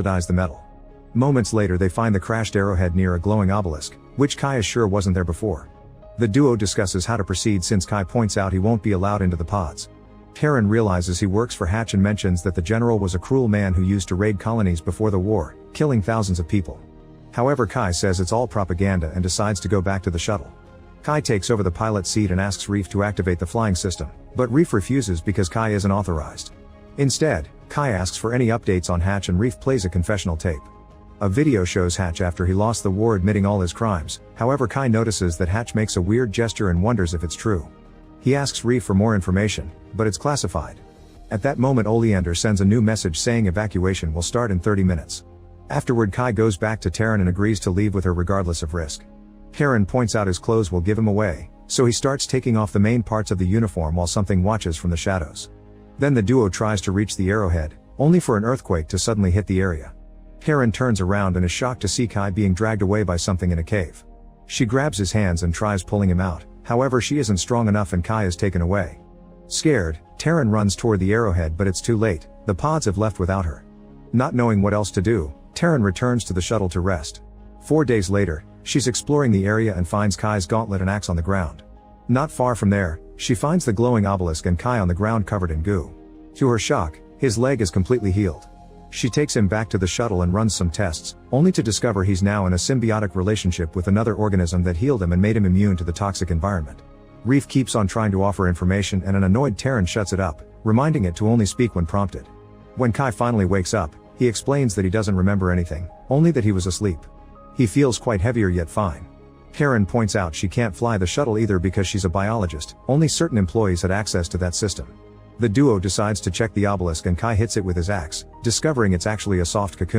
oxidize the metal. Moments later they find the crashed arrowhead near a glowing obelisk, which Kai is sure wasn't there before. The duo discusses how to proceed since Kai points out he won't be allowed into the pods. Terran realizes he works for Hatch and mentions that the general was a cruel man who used to raid colonies before the war, killing thousands of people. However, Kai says it's all propaganda and decides to go back to the shuttle. Kai takes over the pilot seat and asks Reef to activate the flying system, but Reef refuses because Kai isn't authorized. Instead, Kai asks for any updates on Hatch and Reef plays a confessional tape. A video shows Hatch after he lost the war admitting all his crimes, however Kai notices that Hatch makes a weird gesture and wonders if it's true. He asks Reef for more information, but it's classified. At that moment Oleander sends a new message saying evacuation will start in 30 minutes. Afterward Kai goes back to Terran and agrees to leave with her regardless of risk. Terran points out his clothes will give him away, so he starts taking off the main parts of the uniform while something watches from the shadows. Then the duo tries to reach the arrowhead, only for an earthquake to suddenly hit the area. Terran turns around and is shocked to see Kai being dragged away by something in a cave. She grabs his hands and tries pulling him out, however she isn't strong enough and Kai is taken away. Scared, Terran runs toward the arrowhead but it's too late, the pods have left without her. Not knowing what else to do, Terran returns to the shuttle to rest. 4 days later, she's exploring the area and finds Kai's gauntlet and axe on the ground. Not far from there, she finds the glowing obelisk and Kai on the ground covered in goo. To her shock, his leg is completely healed. She takes him back to the shuttle and runs some tests, only to discover he's now in a symbiotic relationship with another organism that healed him and made him immune to the toxic environment. Reef keeps on trying to offer information and an annoyed Terran shuts it up, reminding it to only speak when prompted. When Kai finally wakes up, he explains that he doesn't remember anything, only that he was asleep. He feels quite heavier yet fine. Terran points out she can't fly the shuttle either because she's a biologist, only certain employees had access to that system. The duo decides to check the obelisk and Kai hits it with his axe, discovering it's actually a soft cocoon.